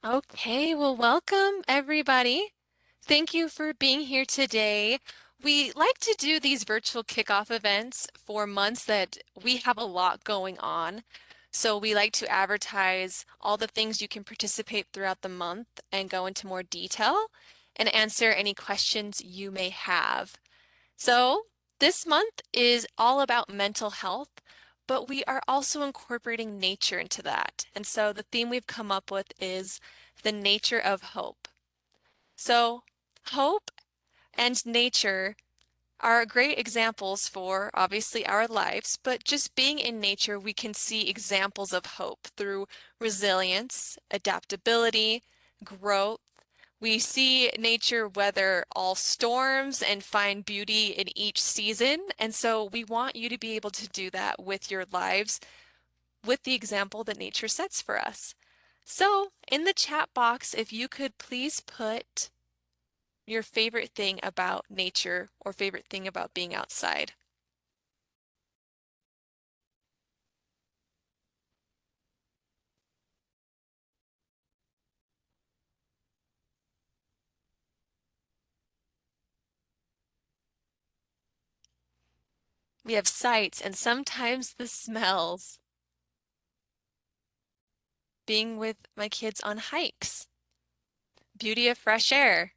Okay, well, welcome everybody. Thank you for being here today. We like to do these virtual kickoff events for months that we have a lot going on. So we like to advertise all the things you can participate throughout the month and go into more detail and answer any questions you may have. So, this month is all about mental health, but we are also incorporating nature into that. And so, the theme we've come up with is the nature of hope. So, hope and nature are great examples for obviously our lives, but just being in nature, we can see examples of hope through resilience, adaptability, growth. We see nature weather all storms and find beauty in each season. And so we want you to be able to do that with your lives with the example that nature sets for us. So in the chat box, if you could please put your favorite thing about nature or favorite thing about being outside. We have sights and sometimes the smells. Being with my kids on hikes, beauty of fresh air,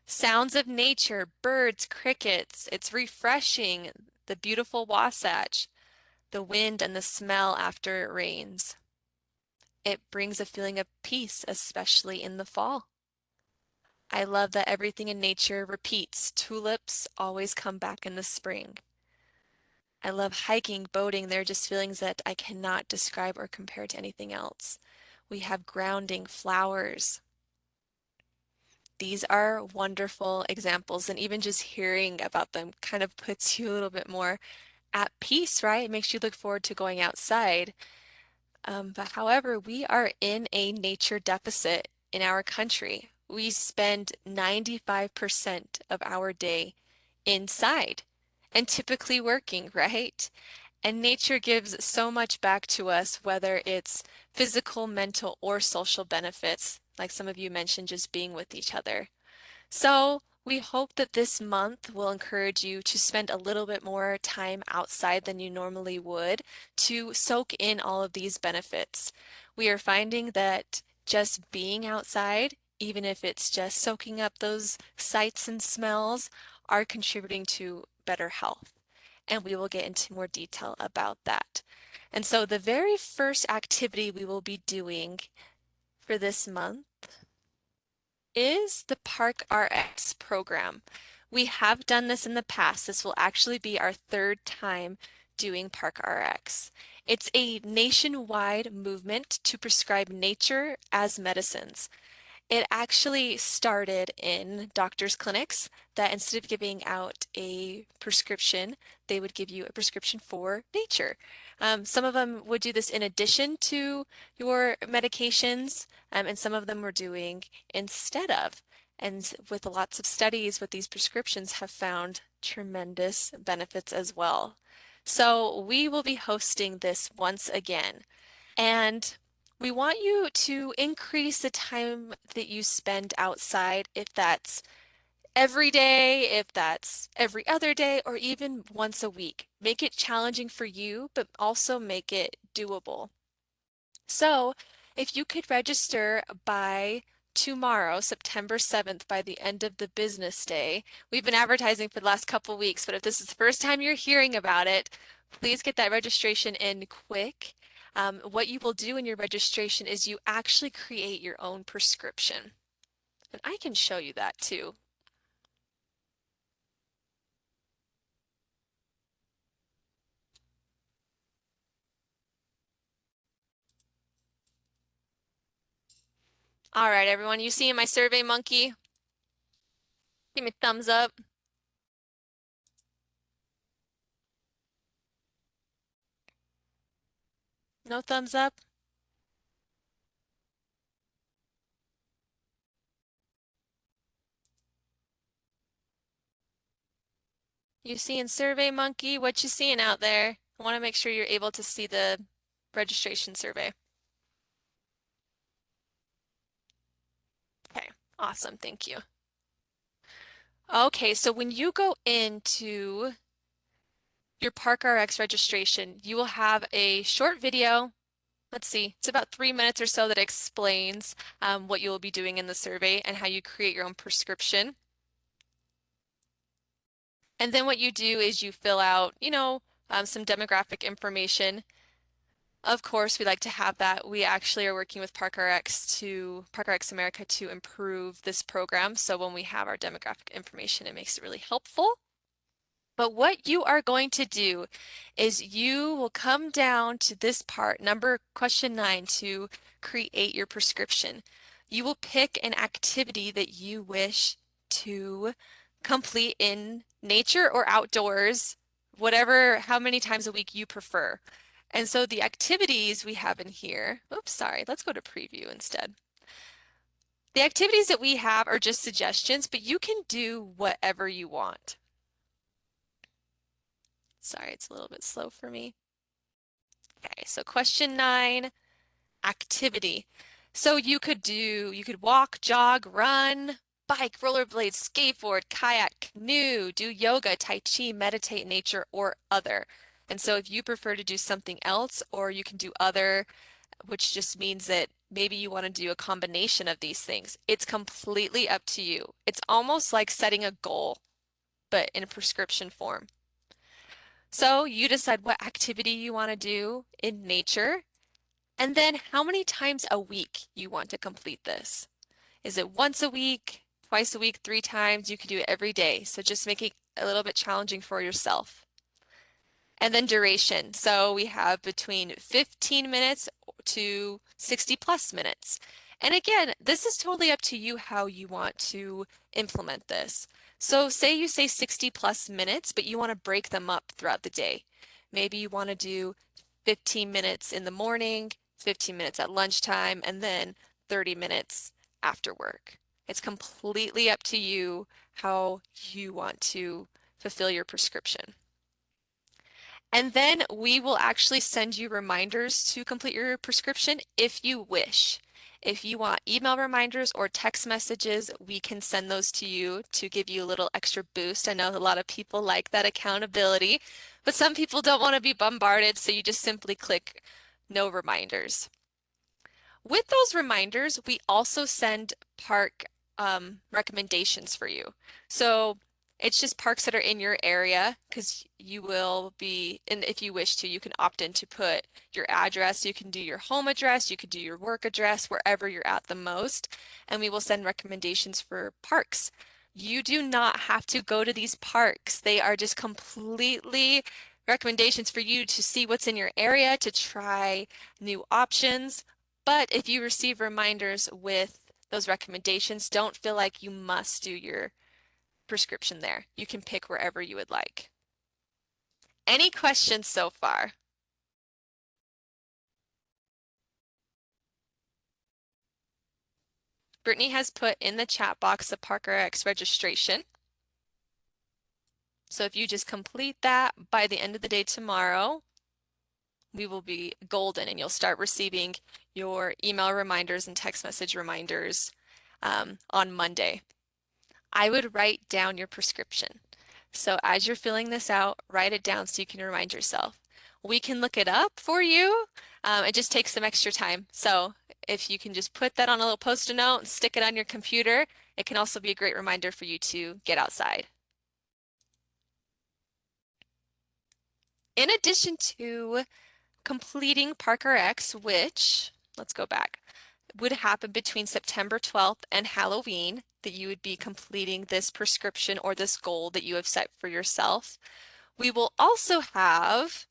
sounds of nature, birds, crickets. It's refreshing, the beautiful Wasatch, the wind and the smell after it rains. It brings a feeling of peace, especially in the fall. I love that everything in nature repeats. Tulips always come back in the spring. I love hiking, boating. They're just feelings that I cannot describe or compare to anything else. We have grounding flowers. These are wonderful examples, and even just hearing about them kind of puts you a little bit more at peace, right? It makes you look forward to going outside. But however, we are in a nature deficit in our country. We spend 95% of our day inside and typically working, right? And nature gives so much back to us, whether it's physical, mental, or social benefits, like some of you mentioned, just being with each other. So we hope that this month will encourage you to spend a little bit more time outside than you normally would to soak in all of these benefits. We are finding that just being outside, even if it's just soaking up those sights and smells, are contributing to better health. And we will get into more detail about that. And so the very first activity we will be doing for this month is the Park RX program. We have done this in the past. This will actually be our third time doing Park RX. It's a nationwide movement to prescribe nature as medicines. It actually started in doctors' clinics that instead of giving out a prescription, they would give you a prescription for nature. Some of them would do this in addition to your medications, and some of them were doing instead of. And with lots of studies with these prescriptions have found tremendous benefits as well. So we will be hosting this once again. And we want you to increase the time that you spend outside, if that's every day, if that's every other day, or even once a week. Make it challenging for you, but also make it doable. So, if you could register by tomorrow, September 7th, by the end of the business day. We've been advertising for the last couple weeks, but if this is the first time you're hearing about it, please get that registration in quick. What you will do in your registration is you actually create your own prescription. And I can show you that too. All right, everyone, you see my Survey Monkey? Give me a thumbs up. No thumbs up? You seeing Survey Monkey? What you seeing out there? I want to make sure you're able to see the registration survey. Awesome, thank you. Okay, so when you go into your ParkRx registration, you will have a short video. Let's see, it's about 3 minutes or so that explains what you will be doing in the survey and how you create your own prescription. And then what you do is you fill out, some demographic information. Of course, we like to have that. We actually are working with ParkRx America to improve this program. So when we have our demographic information, it makes it really helpful. But what you are going to do is you will come down to this part, question 9, to create your prescription. You will pick an activity that you wish to complete in nature or outdoors, how many times a week you prefer. And so the activities we have in here, oops, sorry, let's go to preview instead. The activities that we have are just suggestions, but you can do whatever you want. Sorry, it's a little bit slow for me. Okay, so question 9, activity. So you could walk, jog, run, bike, rollerblade, skateboard, kayak, canoe, do yoga, tai chi, meditate, nature, or other. And so if you prefer to do something else, or you can do other, which just means that maybe you want to do a combination of these things. It's completely up to you. It's almost like setting a goal, but in a prescription form. So you decide what activity you want to do in nature, and then how many times a week you want to complete this. Is it once a week, twice a week, 3 times? You could do it every day. So just make it a little bit challenging for yourself. And then duration. So we have between 15 minutes to 60 plus minutes. And again, this is totally up to you how you want to implement this. So say you say 60 plus minutes, but you want to break them up throughout the day. Maybe you want to do 15 minutes in the morning, 15 minutes at lunchtime, and then 30 minutes after work. It's completely up to you how you want to fulfill your prescription. And then we will actually send you reminders to complete your prescription if you wish. If you want email reminders or text messages, we can send those to you to give you a little extra boost. I know a lot of people like that accountability, but some people don't want to be bombarded, so you just simply click no reminders. With those reminders, we also send park recommendations for you. So it's just parks that are in your area because you will be, and if you wish to, you can opt in to put your address. You can do your home address, you could do your work address, wherever you're at the most, and we will send recommendations for parks. You do not have to go to these parks. They are just completely recommendations for you to see what's in your area, to try new options. But if you receive reminders with those recommendations, don't feel like you must do your prescription there. You can pick wherever you would like. Any questions so far? Brittany has put in the chat box the ParkRx registration. So if you just complete that by the end of the day tomorrow, we will be golden and you'll start receiving your email reminders and text message reminders on Monday. I would write down your prescription. So as you're filling this out, write it down so you can remind yourself. We can look it up for you. It just takes some extra time. So if you can just put that on a little post-it note and stick it on your computer, it can also be a great reminder for you to get outside. In addition to completing ParkRx, which, let's go back, would happen between September 12th and Halloween, that you would be completing this prescription or this goal that you have set for yourself. We will also have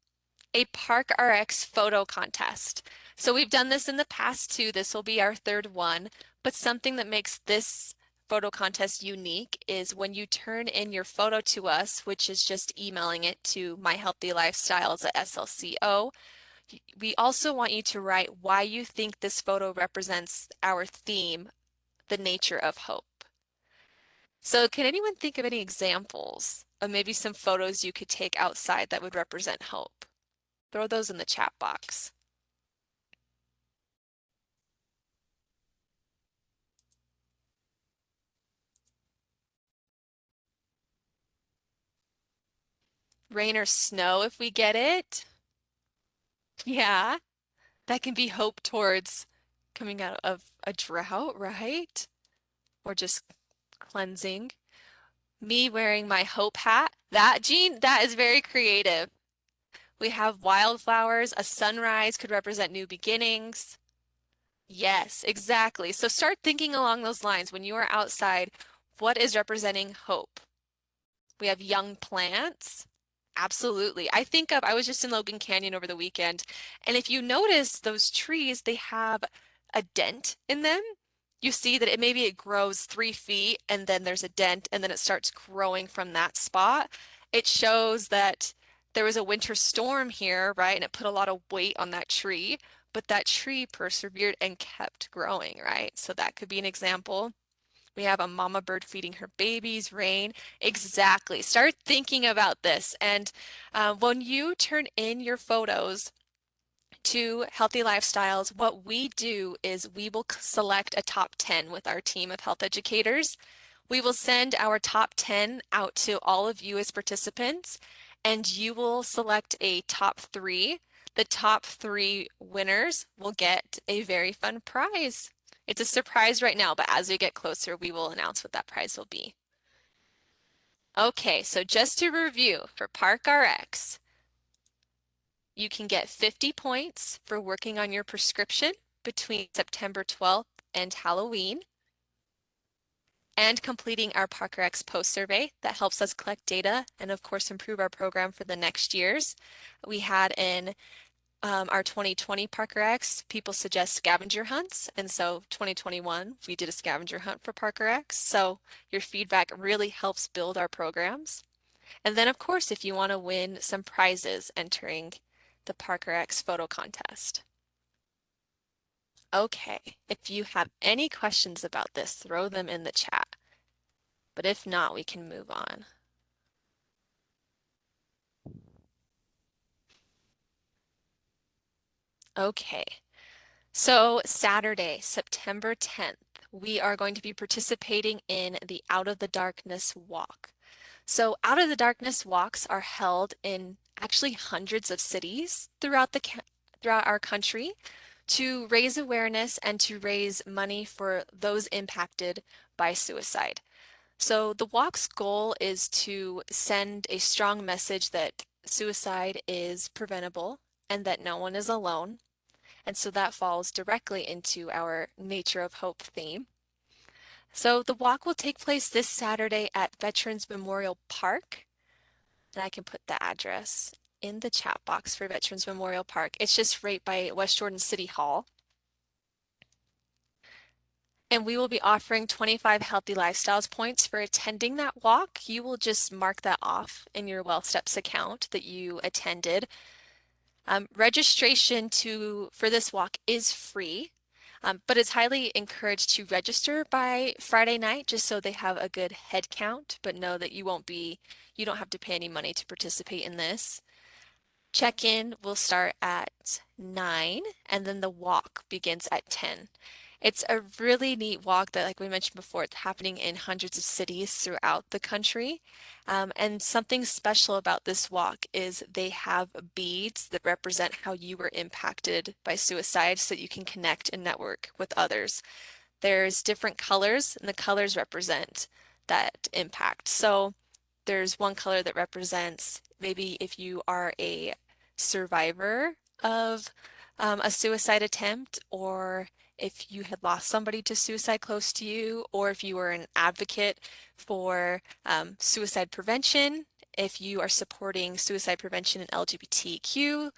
a ParkRx photo contest. So we've done this in the past too. This will be our third one, but something that makes this photo contest unique is when you turn in your photo to us, which is just emailing it to myhealthylifestyles@slco. We also want you to write why you think this photo represents our theme, the nature of hope. So can anyone think of any examples of maybe some photos you could take outside that would represent hope? Throw those in the chat box. rain or snow if we get it. Yeah, that can be hope towards coming out of a drought, right? Or just cleansing. Me wearing my hope hat. That, Jean, that is very creative. We have wildflowers. A sunrise could represent new beginnings. Yes, exactly. So start thinking along those lines. When you are outside, what is representing hope? We have young plants. Absolutely. I was just in Logan Canyon over the weekend, and if you notice those trees, they have a dent in them. You see that maybe it grows 3 feet and then there's a dent and then it starts growing from that spot. It shows that there was a winter storm here, right? And it put a lot of weight on that tree, but that tree persevered and kept growing, right? So that could be an example. We have a mama bird feeding her babies, rain. Exactly. Start thinking about this. And when you turn in your photos to Healthy Lifestyles, what we do is we will select a top 10 with our team of health educators. We will send our top 10 out to all of you as participants, and you will select a top three. The top three winners will get a very fun prize. It's a surprise right now, but as we get closer, we will announce what that prize will be. Okay, so just to review for ParkRx, you can get 50 points for working on your prescription between September 12th and Halloween, and completing our ParkRx post survey that helps us collect data and, of course, improve our program for the next years. We had in our 2020 ParkRx, people suggest scavenger hunts, and so 2021 we did a scavenger hunt for ParkRx. So your feedback really helps build our programs. And then, of course, if you want to win some prizes entering the ParkRx photo contest. Okay, if you have any questions about this, throw them in the chat. But if not, we can move on. Okay, so Saturday, September 10th, we are going to be participating in the Out of the Darkness Walk. So Out of the Darkness walks are held in actually hundreds of cities throughout our country to raise awareness and to raise money for those impacted by suicide. So the walk's goal is to send a strong message that suicide is preventable and that no one is alone. And so that falls directly into our Nature of Hope theme. So the walk will take place this Saturday at Veterans Memorial Park. And I can put the address in the chat box for Veterans Memorial Park. It's just right by West Jordan City Hall. And we will be offering 25 Healthy Lifestyles points for attending that walk. You will just mark that off in your WellSteps account that you attended. Registration for this walk is free, but it's highly encouraged to register by Friday night just so they have a good head count, but know that you don't have to pay any money to participate in this. Check-in will start at 9 and then the walk begins at 10. It's a really neat walk that, like we mentioned before, it's happening in hundreds of cities throughout the country. And something special about this walk is they have beads that represent how you were impacted by suicide so that you can connect and network with others. There's different colors, and the colors represent that impact. So there's one color that represents maybe if you are a survivor of a suicide attempt, or if you had lost somebody to suicide close to you, or if you were an advocate for suicide prevention, if you are supporting suicide prevention in LGBTQ.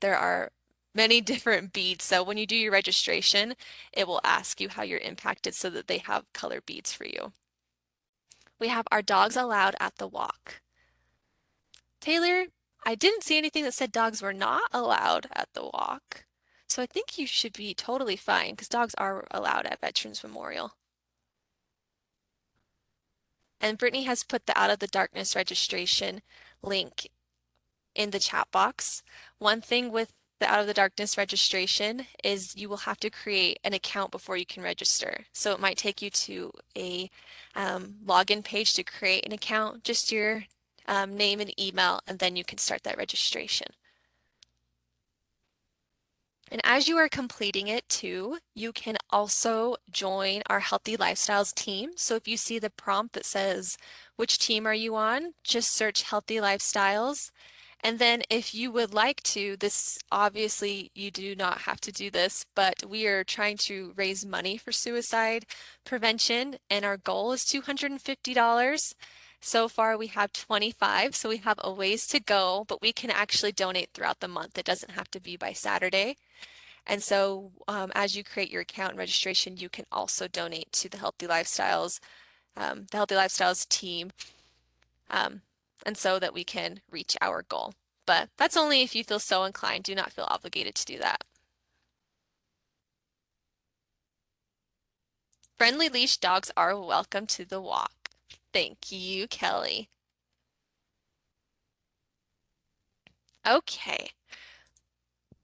There are many different beads. So when you do your registration, it will ask you how you're impacted so that they have color beads for you. We have our dogs allowed at the walk. Taylor, I didn't see anything that said dogs were not allowed at the walk. So I think you should be totally fine because dogs are allowed at Veterans Memorial. And Brittany has put the Out of the Darkness registration link in the chat box. One thing with the Out of the Darkness registration is you will have to create an account before you can register. So it might take you to a login page to create an account, just your name and email, and then you can start that registration. And as you are completing it too, you can also join our Healthy Lifestyles team. So if you see the prompt that says, which team are you on? Just search Healthy Lifestyles. And then if you would like to, this obviously you do not have to do this, but we are trying to raise money for suicide prevention, and our goal is $250. So far we have 25, so we have a ways to go, but we can actually donate throughout the month. It doesn't have to be by Saturday. And so as you create your account and registration, you can also donate to the Healthy Lifestyles team, um, and so that we can reach our goal. But that's only if you feel so inclined. Do not feel obligated to do that. Friendly leash dogs are welcome to the walk. Thank you, Kelly. Okay.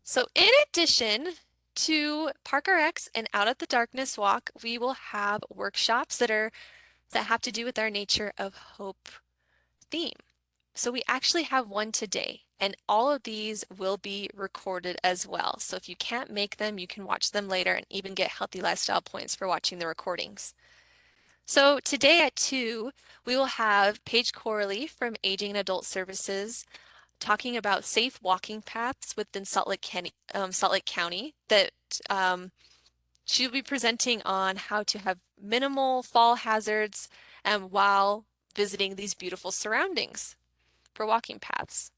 So in addition to ParkRx and Out of the Darkness Walk, we will have workshops that have to do with our Nature of Hope theme. So we actually have one today, and all of these will be recorded as well. So if you can't make them, you can watch them later and even get healthy lifestyle points for watching the recordings. So today at 2, we will have Paige Corley from Aging and Adult Services talking about safe walking paths within Salt Lake County that she'll be presenting on how to have minimal fall hazards and while visiting these beautiful surroundings for walking paths.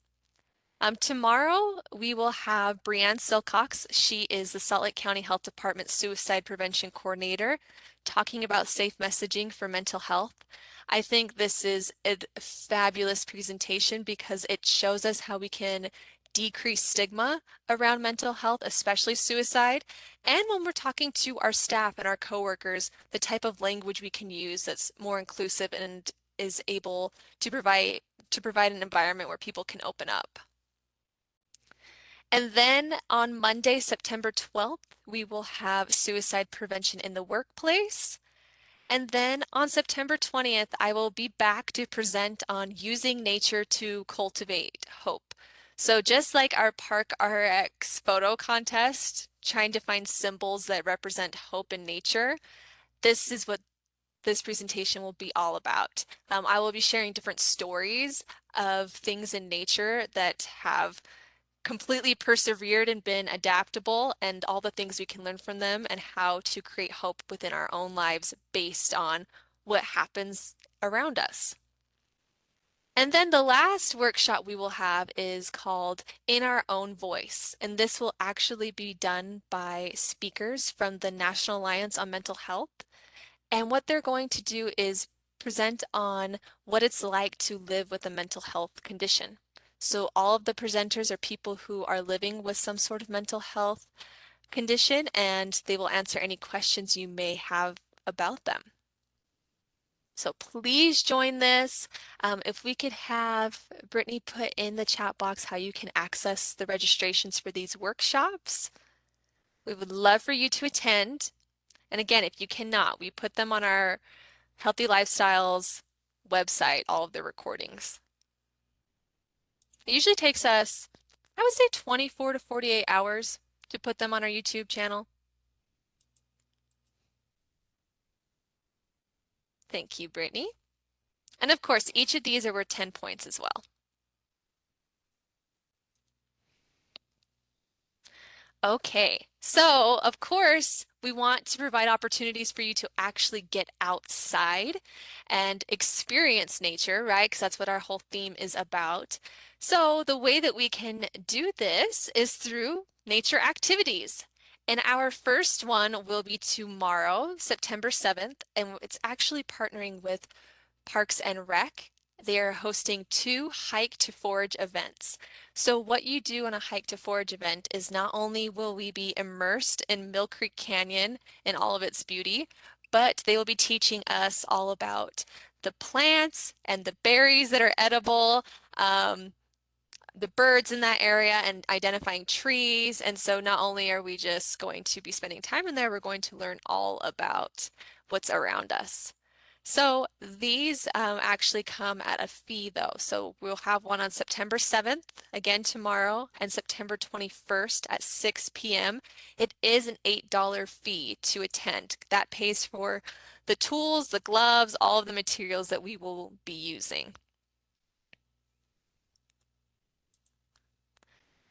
Tomorrow we will have Brianne Silcox. She is the Salt Lake County Health Department Suicide Prevention Coordinator, talking about safe messaging for mental health. I think this is a fabulous presentation because it shows us how we can decrease stigma around mental health, especially suicide. And when we're talking to our staff and our coworkers, the type of language we can use that's more inclusive and is able to provide an environment where people can open up. And then on Monday, September 12th, we will have suicide prevention in the workplace. And then on September 20th, I will be back to present on using nature to cultivate hope. So just like our Park RX photo contest, trying to find symbols that represent hope in nature, this is what this presentation will be all about. I will be sharing different stories of things in nature that have completely persevered and been adaptable, and all the things we can learn from them and how to create hope within our own lives based on what happens around us. And then the last workshop we will have is called In Our Own Voice, and this will actually be done by speakers from the National Alliance on Mental Health. And what they're going to do is present on what it's like to live with a mental health condition. So all of the presenters are people who are living with some sort of mental health condition, and they will answer any questions you may have about them. So please join this. If we could have Brittany put in the chat box how you can access the registrations for these workshops, we would love for you to attend. And again, if you cannot, we put them on our Healthy Lifestyles website, all of the recordings. It usually takes us, I would say 24 to 48 hours to put them on our YouTube channel. Thank you, Brittany. And of course, each of these are worth 10 points as well. Okay, so of course, we want to provide opportunities for you to actually get outside and experience nature, right? Because that's what our whole theme is about. So the way that we can do this is through nature activities. And our first one will be tomorrow, September 7th, and it's actually partnering with Parks and Rec. They are hosting 2 Hike to Forage events. So what you do on a Hike to Forage event is not only will we be immersed in Mill Creek Canyon in all of its beauty, but they will be teaching us all about the plants and the berries that are edible, the birds in that area, and identifying trees. And so not only are we just going to be spending time in there, we're going to learn all about what's around us. So these actually come at a fee though. So we'll have one on September 7th, again tomorrow, and September 21st at 6 p.m. It is an $8 fee to attend. That pays for the tools, the gloves, all of the materials that we will be using.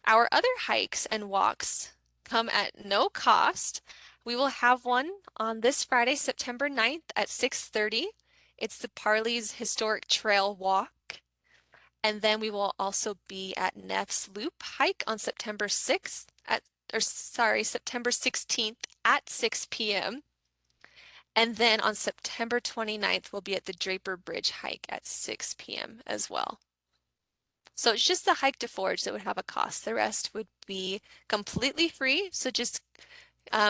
Our other hikes and walks come at no cost. We will have one on this Friday, September 9th at 6:30. It's the Parley's Historic Trail Walk. And then we will also be at Neff's Loop hike on September 6th September 16th at 6 p.m. And then on September 29th, we'll be at the Draper Bridge hike at 6 p.m. as well. So it's just the hike to Forge that would have a cost. The rest would be completely free. So just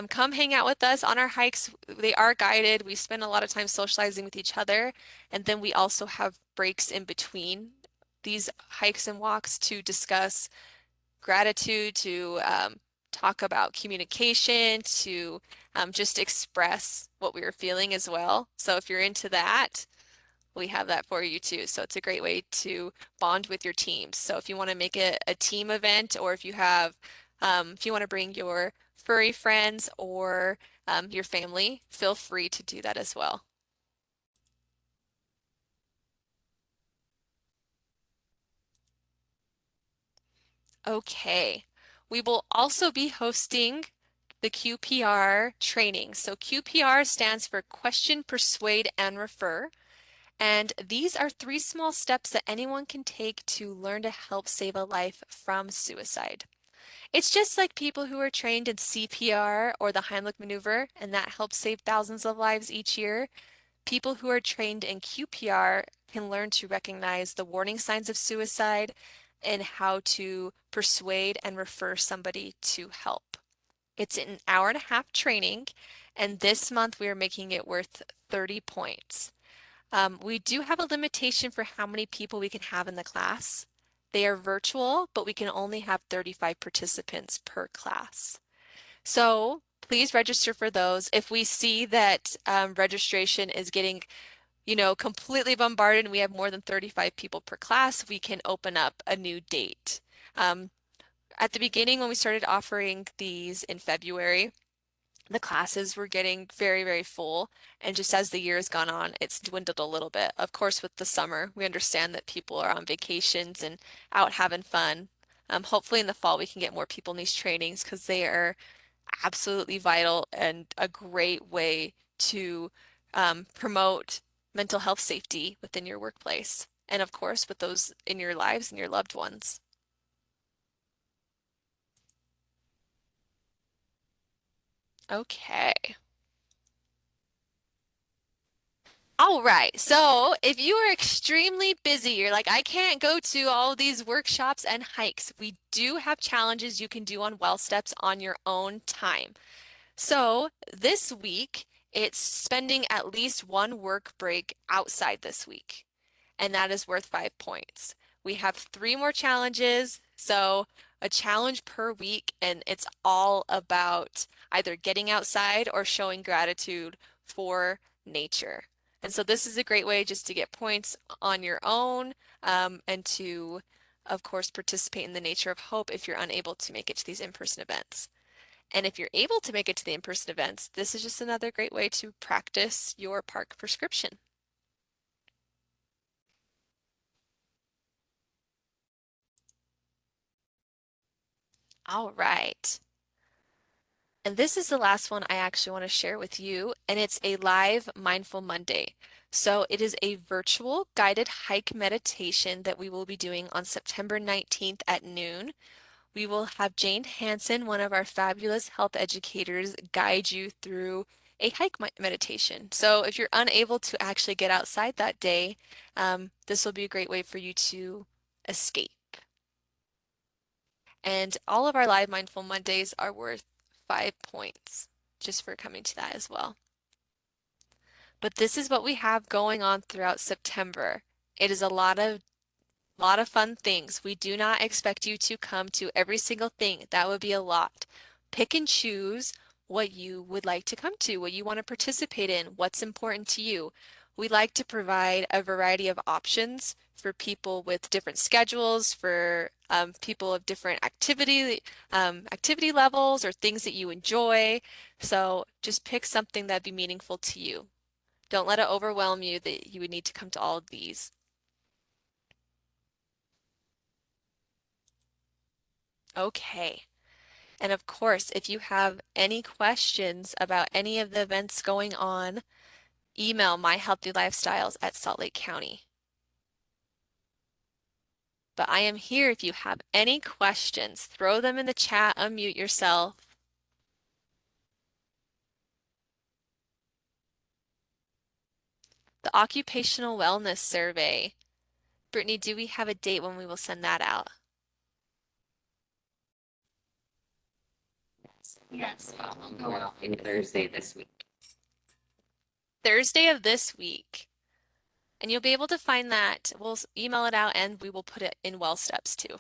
come hang out with us on our hikes. They are guided. We spend a lot of time socializing with each other. And then we also have breaks in between these hikes and walks to discuss gratitude, to talk about communication, to just express what we are feeling as well. So if you're into that, we have that for you too. So it's a great way to bond with your teams. So if you want to make it a team event, or if you want to bring your furry friends or your family, feel free to do that as well. Okay. We will also be hosting the QPR training. So QPR stands for Question, Persuade, and Refer. And these are three small steps that anyone can take to learn to help save a life from suicide. It's just like people who are trained in CPR or the Heimlich maneuver, and that helps save thousands of lives each year. People who are trained in QPR can learn to recognize the warning signs of suicide and how to persuade and refer somebody to help. It's an hour and a half training, and this month we are making it worth 30 points. We do have a limitation for how many people we can have in the class. They are virtual, but we can only have 35 participants per class. So please register for those. If we see that registration is getting, completely bombarded and we have more than 35 people per class, we can open up a new date. Um, at the beginning, when we started offering these in February, the classes were getting very, very full. And just as the year has gone on, it's dwindled a little bit. Of course, with the summer, we understand that people are on vacations and out having fun. Hopefully in the fall, we can get more people in these trainings because they are absolutely vital and a great way to promote mental health safety within your workplace. And of course, with those in your lives and your loved ones. Okay. All right. So if you are extremely busy, you're like, I can't go to all these workshops and hikes. We do have challenges you can do on Well Steps on your own time. So this week, it's spending at least one work break outside this week, and that is worth 5 points. We have three more challenges, so a challenge per week, and it's all about either getting outside or showing gratitude for nature. And so this is a great way just to get points on your own and to, of course, participate in the Nature of Hope if you're unable to make it to these in-person events. And if you're able to make it to the in-person events, this is just another great way to practice your park prescription. All right. And this is the last one I actually want to share with you, and it's a live Mindful Monday. So it is a virtual guided hike meditation that we will be doing on September 19th at noon. We will have Jane Hanson, one of our fabulous health educators, guide you through a hike meditation. So if you're unable to actually get outside that day, this will be a great way for you to escape. And all of our Live Mindful Mondays are worth 5 points just for coming to that as well. But this is what we have going on throughout September. It is a lot of fun things. We do not expect you to come to every single thing. That would be a lot. Pick and choose what you would like to come to, what you want to participate in, what's important to you. We like to provide a variety of options for people with different schedules, for people of different activity levels or things that you enjoy. So just pick something that'd be meaningful to you. Don't let it overwhelm you that you would need to come to all of these. Okay. And of course, if you have any questions about any of the events going on, email My Healthy Lifestyles at Salt Lake County. But I am here if you have any questions. Throw them in the chat, unmute yourself. The Occupational Wellness Survey. Brittany, do we have a date when we will send that out? Yes, I'll go out on Thursday this week. Thursday of this week. And you'll be able to find that. We'll email it out and we will put it in Well Steps too.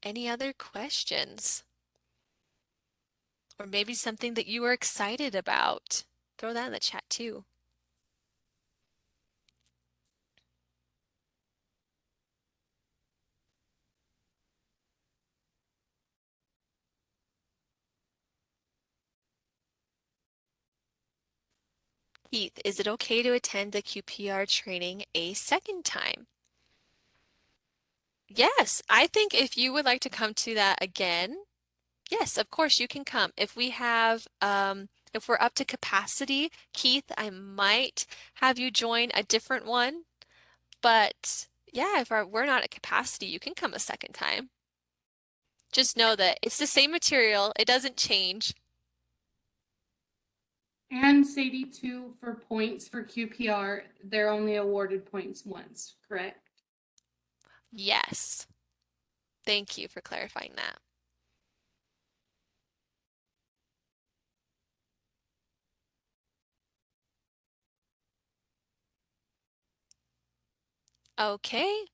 Any other questions? Or maybe something that you were excited about. Throw that in the chat too. Keith, is it okay to attend the QPR training a second time? Yes, I think if you would like to come to that again, yes, of course you can come. If we're up to capacity, Keith, I might have you join a different one. But yeah, if we're not at capacity, you can come a second time. Just know that it's the same material. It doesn't change. And Sadie, too, for points for QPR, they're only awarded points once, correct? Yes. Thank you for clarifying that. Okay.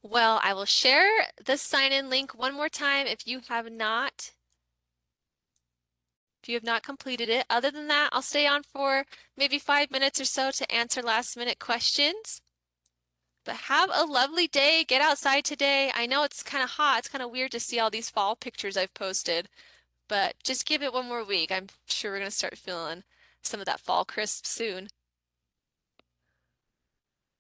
Well, I will share the sign-in link one more time if you have not completed it. Other than that, I'll stay on for maybe 5 minutes or so to answer last-minute questions. But have a lovely day. Get outside today. I know it's kind of hot. It's kind of weird to see all these fall pictures I've posted, but just give it one more week. I'm sure we're going to start feeling some of that fall crisp soon.